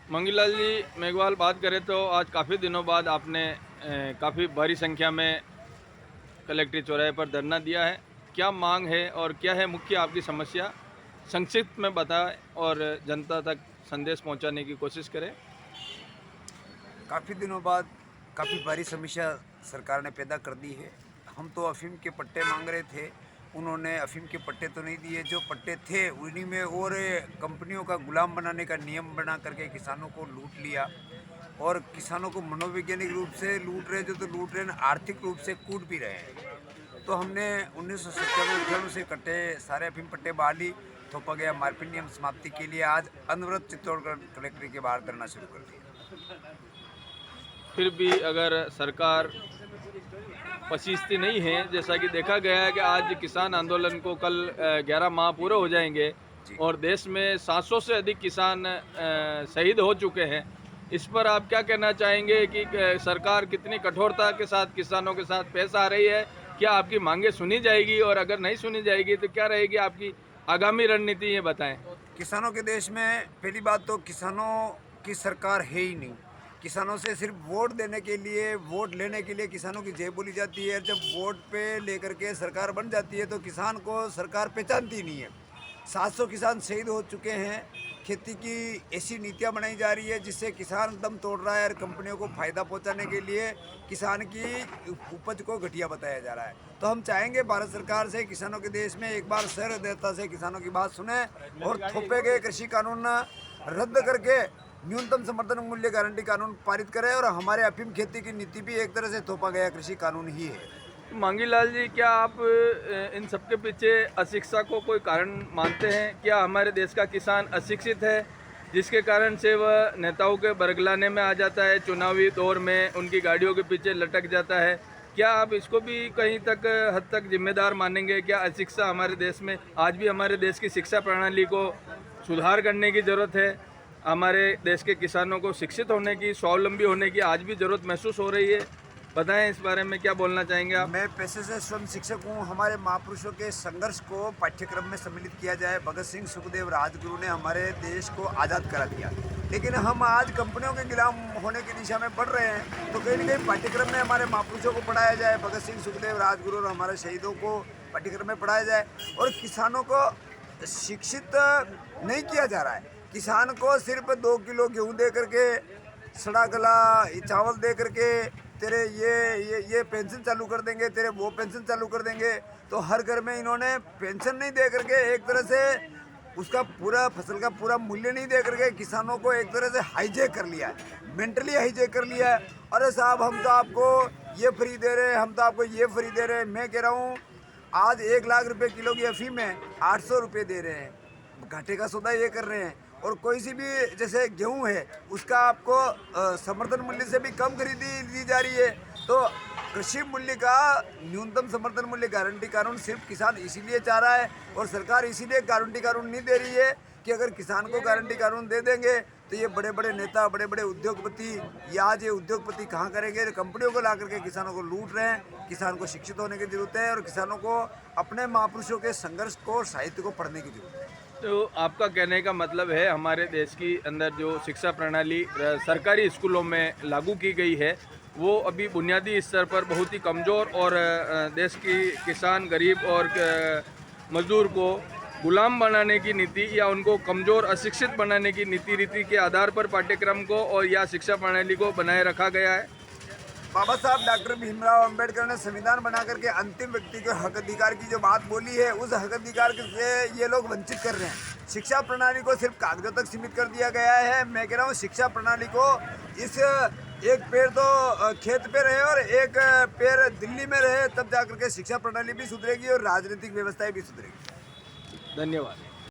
मंगीलाल जी, मेघवाल बात करें तो आज काफ़ी दिनों बाद आपने काफ़ी भारी संख्या में कलेक्ट्रेट चौराहे पर धरना दिया है। क्या मांग है और क्या है मुख्य आपकी समस्या? संक्षिप्त में बताएं और जनता तक संदेश पहुंचाने की कोशिश करें। काफ़ी दिनों बाद काफ़ी भारी समस्या सरकार ने पैदा कर दी है। हम तो अफ़ीम के पट्टे मांग रहे थे, उन्होंने अफ़ीम के पट्टे तो नहीं दिए, जो पट्टे थे उन्हीं में और कंपनियों का गुलाम बनाने का नियम बना करके किसानों को लूट लिया और किसानों को मनोवैज्ञानिक रूप से लूट रहे, जो तो लूट रहे हैं, आर्थिक रूप से कूट भी रहे हैं। तो हमने 1997-98 से कट्टे सारे अफ़ीम पट्टे बहाली थोपा गया मारपीट नियम समाप्ति के लिए आज अनवरत चित्तौड़गढ़ कलेक्ट्रेट के बाहर धरना शुरू कर दिया। फिर भी अगर सरकार पसीजती नहीं है, जैसा कि देखा गया है कि आज किसान आंदोलन को कल 11 माह पूरे हो जाएंगे जी। और देश में 700 से अधिक किसान शहीद हो चुके हैं। इस पर आप क्या कहना चाहेंगे कि सरकार कितनी कठोरता के साथ किसानों के साथ पेश आ रही है? क्या आपकी मांगें सुनी जाएगी और अगर नहीं सुनी जाएगी तो क्या रहेगी आपकी आगामी रणनीति, ये बताएं। किसानों के देश में पहली बात तो किसानों की सरकार है ही नहीं। किसानों से सिर्फ वोट देने के लिए, वोट लेने के लिए किसानों की जय बोली जाती है। जब वोट पे लेकर के सरकार बन जाती है तो किसान को सरकार पहचानती नहीं है। 700 किसान शहीद हो चुके हैं। खेती की ऐसी नीतियां बनाई जा रही है जिससे किसान दम तोड़ रहा है और कंपनियों को फ़ायदा पहुंचाने के लिए किसान की उपज को घटिया बताया जा रहा है। तो हम चाहेंगे भारत सरकार से किसानों के देश में एक बार सहृदयता से किसानों की बात सुने और थोपे गए कृषि कानून रद्द करके न्यूनतम समर्थन मूल्य गारंटी कानून पारित करें और हमारे अफीम खेती की नीति भी एक तरह से थोपा गया कृषि कानून ही है। मांगीलाल जी, क्या आप इन सबके पीछे अशिक्षा को कोई कारण मानते हैं? क्या हमारे देश का किसान अशिक्षित है जिसके कारण से वह नेताओं के बरगलाने में आ जाता है, चुनावी दौर में उनकी गाड़ियों के पीछे लटक जाता है? क्या आप इसको भी कहीं तक हद तक जिम्मेदार मानेंगे? क्या अशिक्षा हमारे देश में आज भी हमारे देश की शिक्षा प्रणाली को सुधार करने की ज़रूरत है? हमारे देश के किसानों को शिक्षित होने की, स्वावलंबी होने की आज भी ज़रूरत महसूस हो रही है? बताएं, इस बारे में क्या बोलना चाहेंगे आप? मैं पेशे से स्वयं शिक्षक हूँ। हमारे महापुरुषों के संघर्ष को पाठ्यक्रम में सम्मिलित किया जाए। भगत सिंह, सुखदेव, राजगुरु ने हमारे देश को आज़ाद करा दिया, लेकिन हम आज कंपनियों के गुलाम होने की दिशा में बढ़ रहे हैं। तो कहीं ना कहीं पाठ्यक्रम में हमारे महापुरुषों को पढ़ाया जाए, भगत सिंह, सुखदेव, राजगुरु और हमारे शहीदों को पाठ्यक्रम में पढ़ाया जाए। और किसानों को शिक्षित नहीं किया जा रहा है। किसान को सिर्फ 2 किलो गेहूँ दे करके, सड़ा गला चावल दे करके, तेरे ये पेंशन चालू कर देंगे, तेरे वो पेंशन चालू कर देंगे। तो हर घर में इन्होंने पेंशन नहीं दे करके एक तरह से उसका पूरा फसल का पूरा मूल्य नहीं दे करके किसानों को एक तरह से हाईजेक कर लिया है, मेंटली हाईजेक कर लिया है। अरे साहब, हम तो आपको ये फ्री दे रहे हैं, हम तो आपको ये फ्री दे रहे हैं। मैं कह रहा हूँ आज 1 लाख रुपए किलो की अफीम है, 800 रुपये दे रहे हैं। घाटे का सौदा ये कर रहे हैं। और कोई सी भी जैसे गेहूं है उसका आपको समर्थन मूल्य से भी कम खरीदी दी जा रही है। तो कृषि मूल्य का न्यूनतम समर्थन मूल्य गारंटी कानून सिर्फ किसान इसीलिए चाह रहा है और सरकार इसीलिए गारंटी कानून नहीं दे रही है कि अगर किसान को गारंटी कानून दे देंगे तो ये बड़े बड़े नेता, बड़े बड़े उद्योगपति, या आज ये उद्योगपति कहाँ करेंगे? कंपनियों को ला करके किसानों को लूट रहे हैं। किसान को शिक्षित होने की जरूरत है और किसानों को अपने महापुरुषों के संघर्ष को, साहित्य को पढ़ने की जरूरत है। तो आपका कहने का मतलब है हमारे देश की अंदर जो शिक्षा प्रणाली सरकारी स्कूलों में लागू की गई है वो अभी बुनियादी स्तर पर बहुत ही कमज़ोर और देश की किसान, गरीब और मजदूर को गुलाम बनाने की नीति या उनको कमज़ोर, अशिक्षित बनाने की नीति के आधार पर पाठ्यक्रम को और या शिक्षा प्रणाली को बनाए रखा गया है। बाबा साहब डॉक्टर भीमराव अंबेडकर ने संविधान बना करके अंतिम व्यक्ति के हक अधिकार की जो बात बोली है, उस हक अधिकार से ये लोग वंचित कर रहे हैं। शिक्षा प्रणाली को सिर्फ कागजों तक सीमित कर दिया गया है। मैं कह रहा हूँ शिक्षा प्रणाली को इस एक पैर तो खेत पे रहे और एक पैर दिल्ली में रहे, तब जाकर के शिक्षा प्रणाली भी सुधरेगी और राजनीतिक व्यवस्थाएं भी सुधरेगी। धन्यवाद।